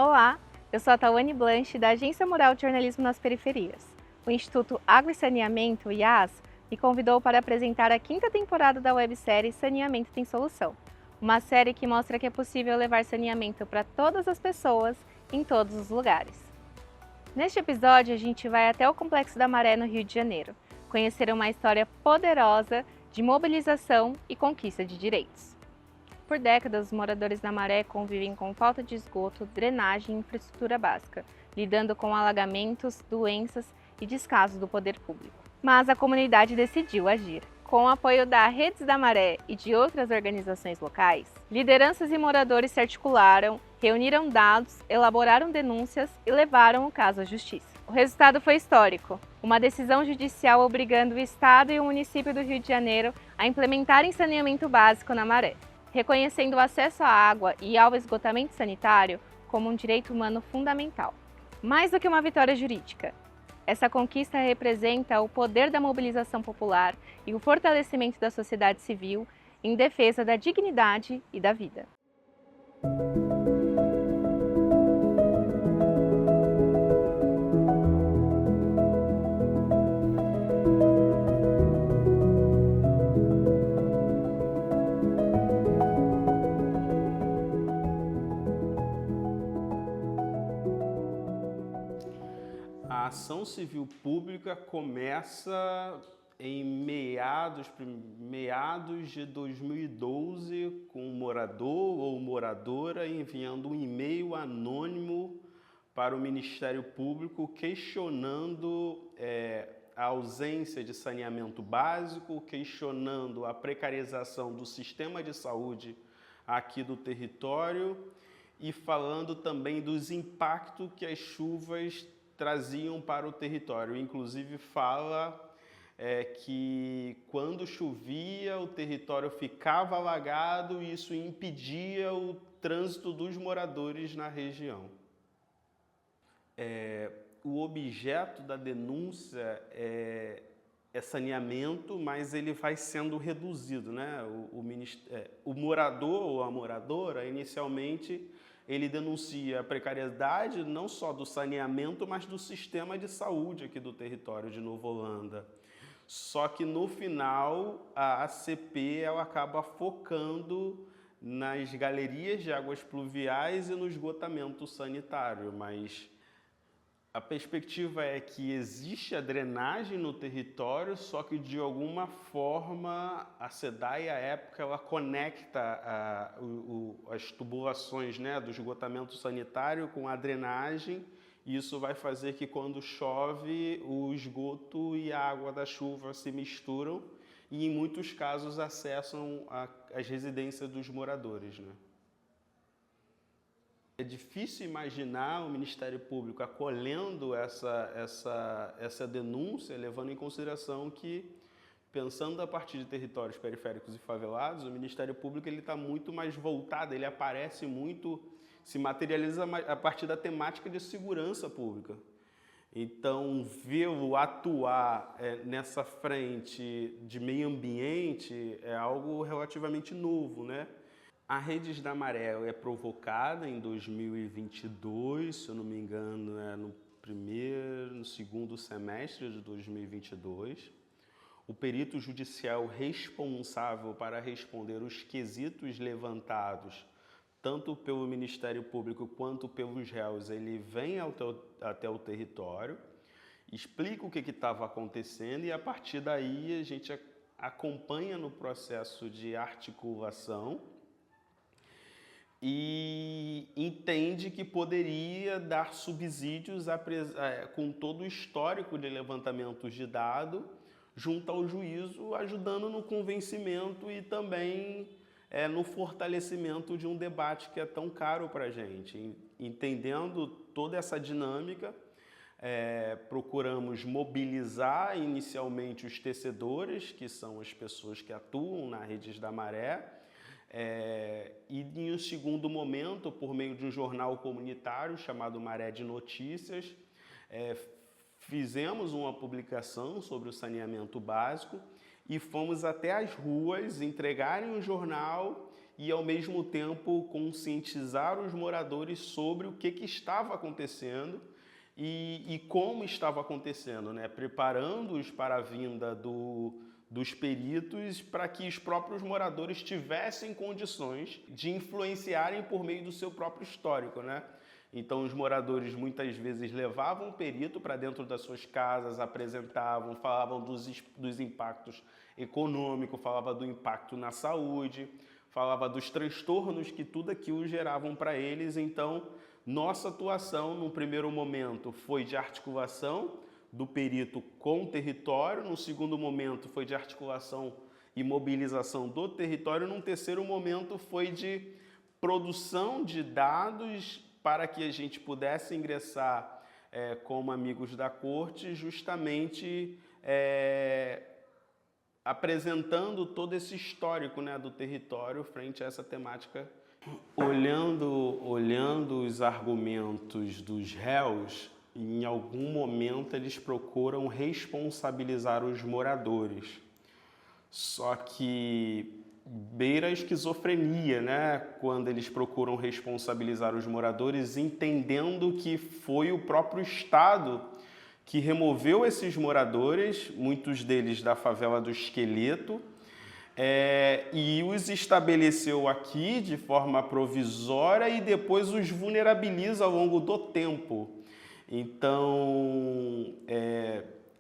Olá, eu sou a Tawane Blanche, da Agência Mural de Jornalismo nas Periferias. O Instituto Água e Saneamento, IAS, me convidou para apresentar a 5ª temporada da websérie Saneamento Tem Solução, uma série que mostra que é possível levar saneamento para todas as pessoas, em todos os lugares. Neste episódio, a gente vai até o Complexo da Maré, no Rio de Janeiro, conhecer uma história poderosa de mobilização e conquista de direitos. Por décadas, os moradores da Maré convivem com falta de esgoto, drenagem e infraestrutura básica, lidando com alagamentos, doenças e descaso do poder público. Mas a comunidade decidiu agir. Com o apoio da Redes da Maré e de outras organizações locais, lideranças e moradores se articularam, reuniram dados, elaboraram denúncias e levaram o caso à justiça. O resultado foi histórico. Uma decisão judicial obrigando o Estado e o município do Rio de Janeiro a implementarem saneamento básico na Maré, reconhecendo o acesso à água e ao esgotamento sanitário como um direito humano fundamental. Mais do que uma vitória jurídica, essa conquista representa o poder da mobilização popular e o fortalecimento da sociedade civil em defesa da dignidade e da vida. A ação civil pública começa em meados de 2012, com um morador ou moradora enviando um e-mail anônimo para o Ministério Público questionando a ausência de saneamento básico, questionando a precarização do sistema de saúde aqui do território e falando também dos impactos que as chuvas traziam para o território. Inclusive fala que quando chovia o território ficava alagado e isso impedia o trânsito dos moradores na região. O objeto da denúncia é saneamento, mas ele vai sendo reduzido, né? O morador ou a moradora, inicialmente, ele denuncia a precariedade não só do saneamento, mas do sistema de saúde aqui do território de Nova Holanda. Só que no final a ACP ela acaba focando nas galerias de águas pluviais e no esgotamento sanitário, mas a perspectiva é que existe a drenagem no território, só que de alguma forma a SEDAI, à época, ela conecta as tubulações, né, do esgotamento sanitário com a drenagem, e isso vai fazer que quando chove o esgoto e a água da chuva se misturam e em muitos casos acessam as residências dos moradores, né? É difícil imaginar o Ministério Público acolhendo essa denúncia, levando em consideração que, pensando a partir de territórios periféricos e favelados, o Ministério Público está muito mais voltado, ele aparece muito, se materializa a partir da temática de segurança pública. Então, vê-lo atuar nessa frente de meio ambiente é algo relativamente novo, né? A Redes da Maré é provocada em 2022, se eu não me engano, no segundo semestre de 2022. O perito judicial responsável para responder os quesitos levantados, tanto pelo Ministério Público quanto pelos réus, ele vem até o território, explica o que estava acontecendo e a partir daí a gente acompanha no processo de articulação e entende que poderia dar subsídios com todo o histórico de levantamentos de dados junto ao juízo, ajudando no convencimento e também no fortalecimento de um debate que é tão caro para a gente. Entendendo toda essa dinâmica, procuramos mobilizar inicialmente os tecedores, que são as pessoas que atuam na Redes da Maré, e em um segundo momento, por meio de um jornal comunitário chamado Maré de Notícias, fizemos uma publicação sobre o saneamento básico e fomos até as ruas entregarem o jornal e, ao mesmo tempo, conscientizar os moradores sobre o que estava acontecendo e como estava acontecendo, né? Preparando-os para a vinda dos peritos para que os próprios moradores tivessem condições de influenciarem por meio do seu próprio histórico, né? Então, os moradores muitas vezes levavam o perito para dentro das suas casas, apresentavam, falavam dos impactos econômicos, falava do impacto na saúde, falava dos transtornos que tudo aquilo geravam para eles. Então, nossa atuação, num primeiro momento, foi de articulação do perito com o território, no segundo momento foi de articulação e mobilização do território, num terceiro momento foi de produção de dados para que a gente pudesse ingressar como amigos da corte, justamente apresentando todo esse histórico, né, do território frente a essa temática. Olhando os argumentos dos réus, em algum momento eles procuram responsabilizar os moradores. Só que beira a esquizofrenia, né? Quando eles procuram responsabilizar os moradores, entendendo que foi o próprio Estado que removeu esses moradores, muitos deles da favela do Esqueleto, e os estabeleceu aqui de forma provisória e depois os vulnerabiliza ao longo do tempo. Então,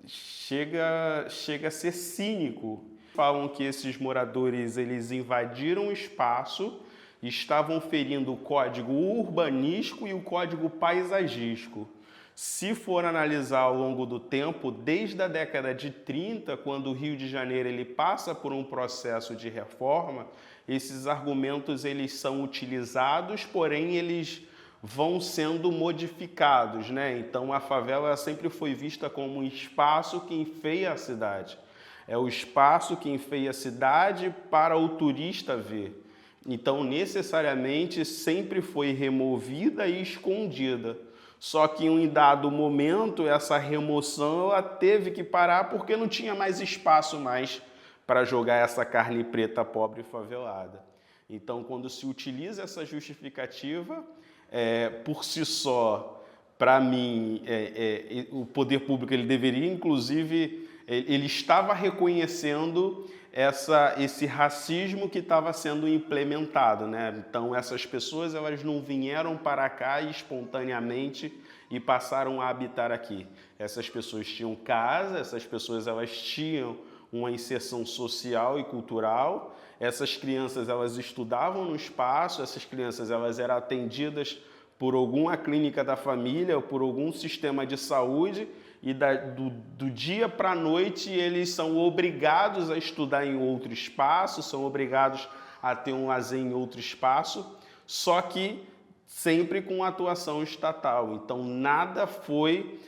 chega a ser cínico. Falam que esses moradores eles invadiram o espaço, estavam ferindo o código urbanístico e o código paisagístico. Se for analisar ao longo do tempo, desde a década de 30, quando o Rio de Janeiro ele passa por um processo de reforma, esses argumentos eles são utilizados, porém eles vão sendo modificados, né? Então a favela sempre foi vista como um espaço que enfeia a cidade. É o espaço que enfeia a cidade para o turista ver. Então, necessariamente, sempre foi removida e escondida. Só que em um dado momento, essa remoção ela teve que parar porque não tinha mais espaço para jogar essa carne preta pobre e favelada. Então, quando se utiliza essa justificativa, por si só, para mim, o poder público ele deveria, inclusive, ele estava reconhecendo esse racismo que estava sendo implementado, né? Então, essas pessoas elas não vieram para cá espontaneamente e passaram a habitar aqui. Essas pessoas tinham casa, essas pessoas elas tinham uma inserção social e cultural, essas crianças elas estudavam no espaço, essas crianças elas eram atendidas por alguma clínica da família ou por algum sistema de saúde, e do dia para a noite eles são obrigados a estudar em outro espaço, são obrigados a ter um lazer em outro espaço, só que sempre com atuação estatal. Então nada foi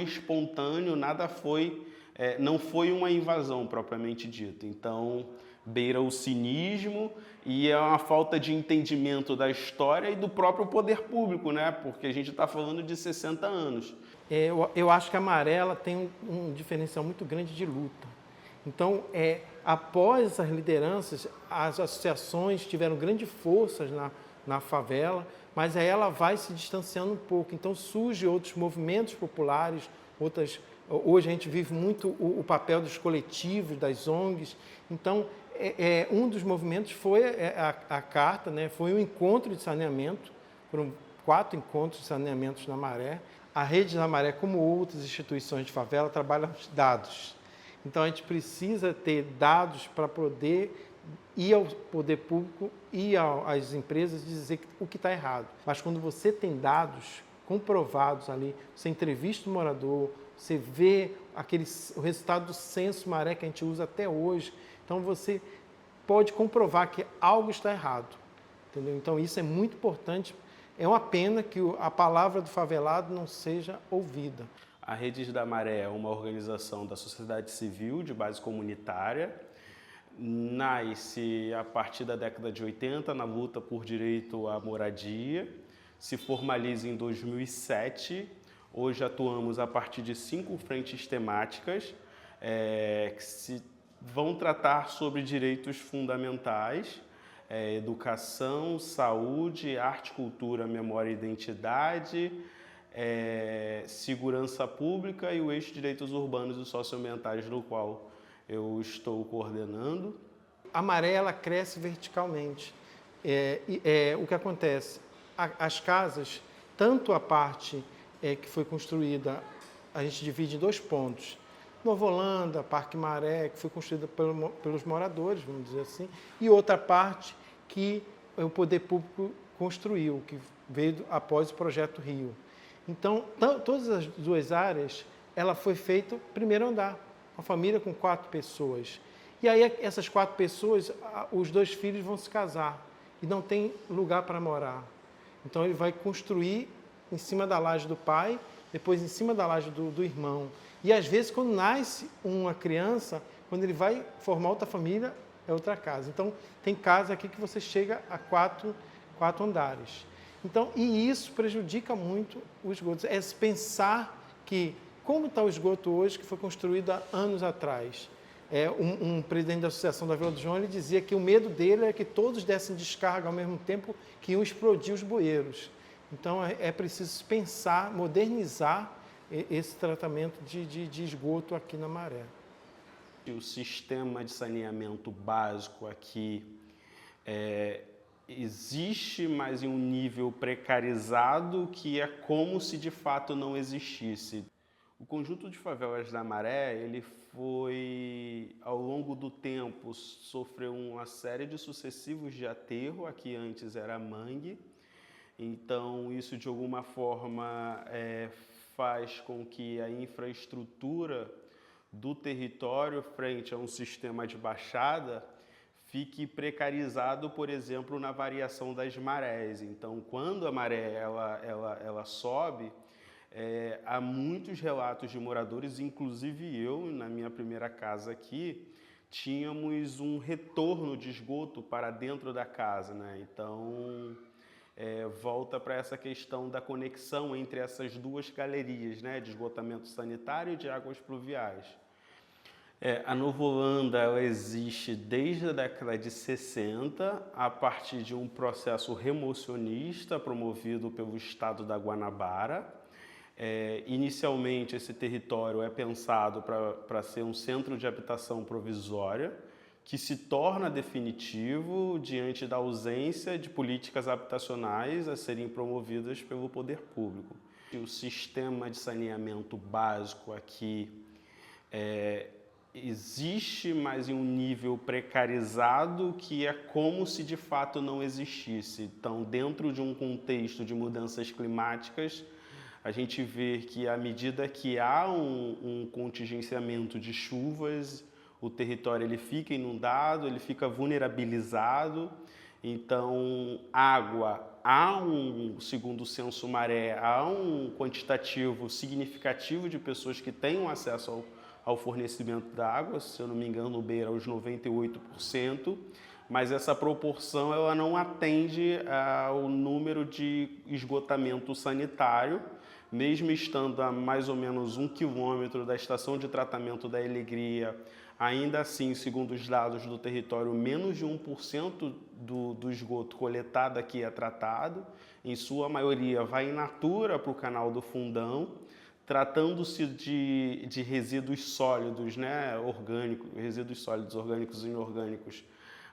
espontâneo, não foi uma invasão propriamente dita. Então beira o cinismo e é uma falta de entendimento da história e do próprio poder público, né? Porque a gente está falando de 60 anos. Eu acho que a Maré ela tem um diferencial muito grande de luta. Então, após essas lideranças, as associações tiveram grande força na favela, mas aí ela vai se distanciando um pouco. Então, surgem outros movimentos populares, hoje a gente vive muito o papel dos coletivos, das ONGs. Então, um dos movimentos foi a carta, né? Foi um encontro de saneamento, foram 4 encontros de saneamento na Maré. A Rede da Maré, como outras instituições de favela, trabalha os dados. Então, a gente precisa ter dados para poder ir ao poder público e às empresas dizer o que está errado. Mas quando você tem dados comprovados ali, você entrevista o morador, você vê o resultado do censo Maré que a gente usa até hoje. Então, você pode comprovar que algo está errado. Entendeu? Então, isso é muito importante. É uma pena que a palavra do favelado não seja ouvida. A Redes da Maré é uma organização da sociedade civil de base comunitária. Nasce a partir da década de 80 na luta por direito à moradia. Se formaliza em 2007. Hoje atuamos a partir de 5 frentes temáticas. que vão tratar sobre direitos fundamentais, educação, saúde, arte, cultura, memória e identidade, segurança pública e o eixo direitos urbanos e socioambientais, do qual eu estou coordenando. A maré, ela cresce verticalmente. O que acontece? As casas, tanto a parte que foi construída, a gente divide em 2 pontos. Nova Holanda, Parque Maré, que foi construída pelos moradores, vamos dizer assim, e outra parte que o poder público construiu, que veio após o Projeto Rio. Então, todas as 2 áreas, ela foi feita primeiro andar, uma família com 4 pessoas. E aí, essas 4 pessoas, os 2 filhos vão se casar e não tem lugar para morar. Então, ele vai construir em cima da laje do pai, depois em cima da laje do irmão. E, às vezes, quando nasce uma criança, quando ele vai formar outra família, é outra casa. Então, tem casa aqui que você chega a 4 andares. Então, e isso prejudica muito o esgoto. É pensar que, como está o esgoto hoje, que foi construído há anos atrás. Um presidente da Associação da Vila do João, ele dizia que o medo dele é que todos dessem descarga ao mesmo tempo que iam explodir os bueiros. Então, é preciso pensar, modernizar esse tratamento de esgoto aqui na Maré. O sistema de saneamento básico aqui existe, mas em um nível precarizado, que é como se de fato não existisse. O conjunto de favelas da Maré, ele foi, ao longo do tempo, sofreu uma série de sucessivos de aterro, aqui antes era mangue. Então, isso de alguma forma faz com que a infraestrutura do território frente a um sistema de baixada fique precarizado, por exemplo, na variação das marés. Então, quando a maré ela sobe, há muitos relatos de moradores, inclusive eu, na minha primeira casa aqui, tínhamos um retorno de esgoto para dentro da casa, né? Então, volta para essa questão da conexão entre essas 2 galerias, né, de esgotamento sanitário e de águas pluviais. A Nova Holanda, ela existe desde a década de 60, a partir de um processo remocionista promovido pelo Estado da Guanabara. Inicialmente, esse território é pensado para ser um centro de habitação provisória, que se torna definitivo diante da ausência de políticas habitacionais a serem promovidas pelo poder público. O sistema de saneamento básico aqui existe, mas em um nível precarizado, que é como se de fato não existisse. Então, dentro de um contexto de mudanças climáticas, a gente vê que à medida que há um contingenciamento de chuvas, o território ele fica inundado, ele fica vulnerabilizado. Então, água, segundo o Censo Maré, há um quantitativo significativo de pessoas que têm acesso ao fornecimento da água, se eu não me engano, beira aos 98%, mas essa proporção ela não atende ao número de esgotamento sanitário, mesmo estando a mais ou menos 1 quilômetro da estação de tratamento da Alegria. Ainda assim, segundo os dados do território, menos de 1% do esgoto coletado aqui é tratado. Em sua maioria, vai in natura para o canal do Fundão, tratando-se de resíduos sólidos, né, orgânicos, resíduos sólidos, orgânicos e inorgânicos.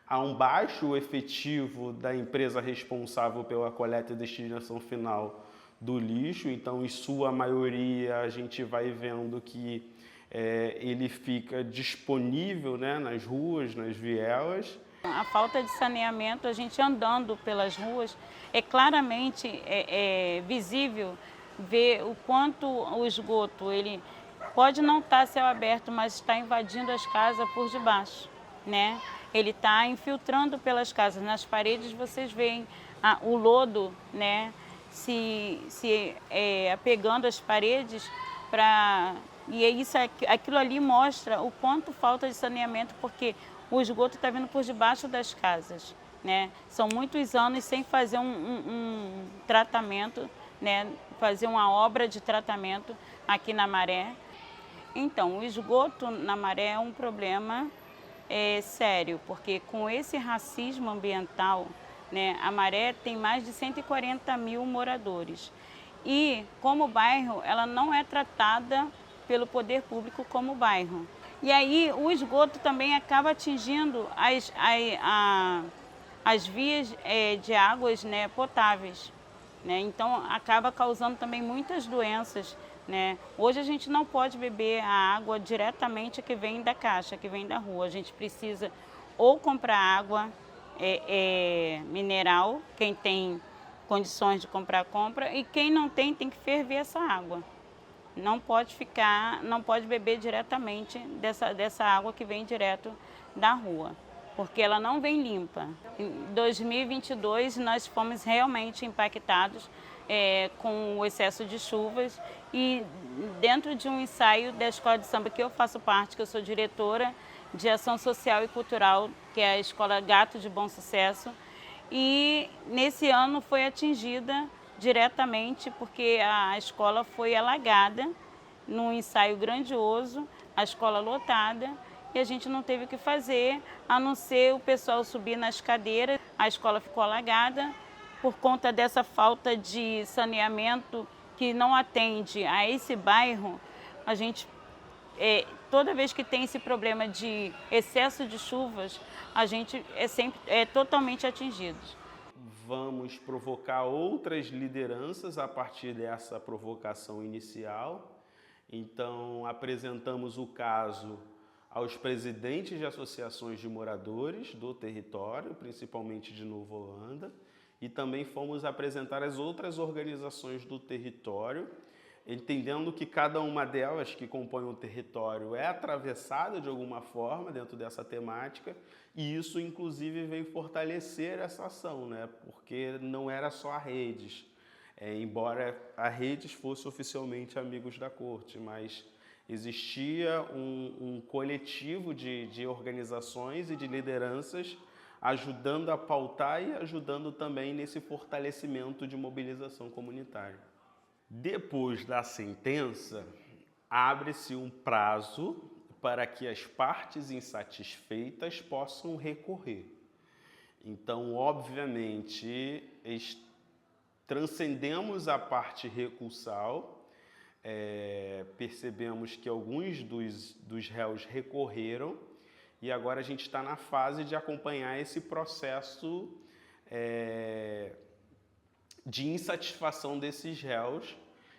Há um baixo efetivo da empresa responsável pela coleta e destinação final do lixo, então, em sua maioria, a gente vai vendo que ele fica disponível, né, nas ruas, nas vielas. A falta de saneamento, a gente andando pelas ruas, é claramente visível ver o quanto o esgoto, ele pode não estar a céu aberto, mas está invadindo as casas por debaixo, né? Ele está infiltrando pelas casas. Nas paredes vocês veem o lodo, né, se apegando às paredes para... E aquilo ali mostra o quanto falta de saneamento, porque o esgoto está vindo por debaixo das casas, né? São muitos anos sem fazer um tratamento, né? Fazer uma obra de tratamento aqui na Maré. Então, o esgoto na Maré é um problema sério, porque com esse racismo ambiental, né, a Maré tem mais de 140 mil moradores. E, como bairro, ela não é tratada pelo poder público como bairro. E aí, o esgoto também acaba atingindo as vias de águas, né, potáveis, né? Então, acaba causando também muitas doenças, né? Hoje a gente não pode beber a água diretamente que vem da caixa, que vem da rua. A gente precisa ou comprar água mineral, quem tem condições de comprar, compra, e quem não tem que ferver essa água. Não pode beber diretamente dessa água que vem direto da rua, porque ela não vem limpa. Em 2022 nós fomos realmente impactados com o excesso de chuvas e dentro de um ensaio da escola de samba que eu faço parte, que eu sou diretora de ação social e cultural, que é a Escola Gato de Bom Sucesso, e nesse ano foi atingida diretamente porque a escola foi alagada num ensaio grandioso, a escola lotada, e a gente não teve o que fazer, a não ser o pessoal subir nas cadeiras. A escola ficou alagada por conta dessa falta de saneamento que não atende a esse bairro. A gente, toda vez que tem esse problema de excesso de chuvas, a gente é totalmente atingido. Vamos provocar outras lideranças a partir dessa provocação inicial. Então, apresentamos o caso aos presidentes de associações de moradores do território, principalmente de Nova Holanda, e também fomos apresentar as outras organizações do território, entendendo que cada uma delas que compõem o território é atravessada de alguma forma dentro dessa temática, e isso inclusive veio fortalecer essa ação, né? Porque não era só a Redes, embora a Redes fosse oficialmente Amigos da Corte, mas existia um coletivo de organizações e de lideranças ajudando a pautar e ajudando também nesse fortalecimento de mobilização comunitária. Depois da sentença, abre-se um prazo para que as partes insatisfeitas possam recorrer. Então, obviamente, transcendemos a parte recursal, percebemos que alguns dos réus recorreram e agora a gente está na fase de acompanhar esse processo de insatisfação desses réus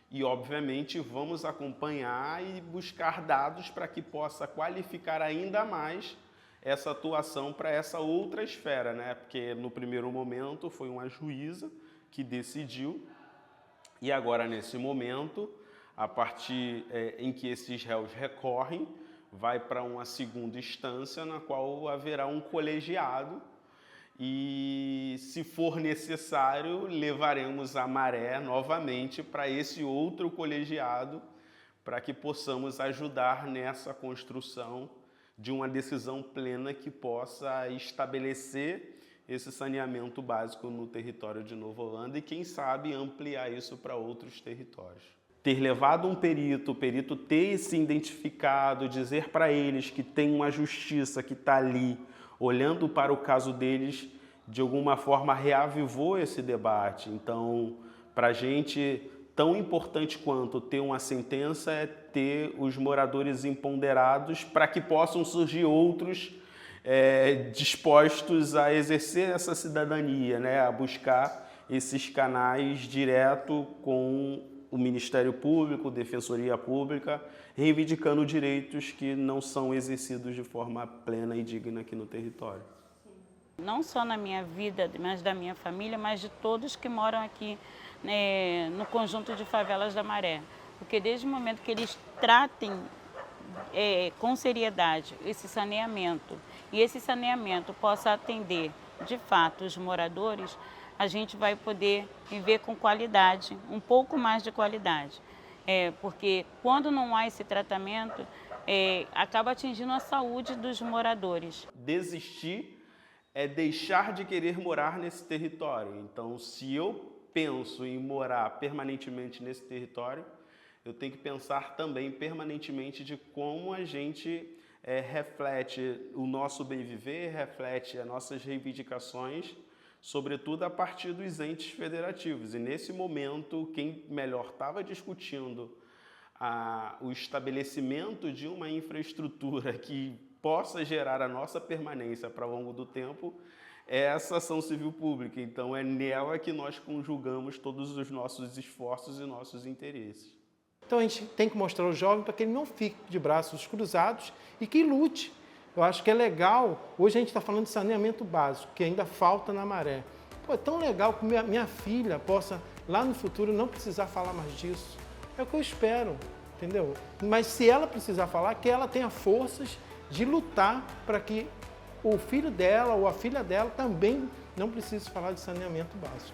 e, obviamente, vamos acompanhar e buscar dados para que possa qualificar ainda mais essa atuação para essa outra esfera, né? Porque no primeiro momento foi uma juíza que decidiu e agora, nesse momento, a partir em que esses réus recorrem, vai para uma segunda instância na qual haverá um colegiado e, se for necessário, levaremos a Maré novamente para esse outro colegiado para que possamos ajudar nessa construção de uma decisão plena que possa estabelecer esse saneamento básico no território de Nova Holanda e, quem sabe, ampliar isso para outros territórios. Ter levado um perito, o perito ter se identificado, dizer para eles que tem uma justiça que está ali, olhando para o caso deles, de alguma forma reavivou esse debate. Então, para a gente, tão importante quanto ter uma sentença é ter os moradores empoderados para que possam surgir outros dispostos a exercer essa cidadania, né? A buscar esses canais direto com o Ministério Público, Defensoria Pública, reivindicando direitos que não são exercidos de forma plena e digna aqui no território. Não só na minha vida, mas da minha família, mas de todos que moram aqui, né, no conjunto de favelas da Maré. Porque desde o momento que eles tratem com seriedade esse saneamento, e esse saneamento possa atender, de fato, os moradores, a gente vai poder viver com qualidade, um pouco mais de qualidade. Porque quando não há esse tratamento, acaba atingindo a saúde dos moradores. Desistir é deixar de querer morar nesse território. Então, se eu penso em morar permanentemente nesse território, eu tenho que pensar também permanentemente de como a gente reflete o nosso bem viver, reflete as nossas reivindicações, sobretudo a partir dos entes federativos. E nesse momento, quem melhor estava discutindo o estabelecimento de uma infraestrutura que possa gerar a nossa permanência para longo do tempo é essa ação civil pública. Então é nela que nós conjugamos todos os nossos esforços e nossos interesses. Então a gente tem que mostrar ao jovem para que ele não fique de braços cruzados e que lute. Eu acho que é legal, hoje a gente está falando de saneamento básico, que ainda falta na Maré. Pô, é tão legal que minha filha possa, lá no futuro, não precisar falar mais disso. É o que eu espero, entendeu? Mas se ela precisar falar, que ela tenha forças de lutar para que o filho dela ou a filha dela também não precise falar de saneamento básico.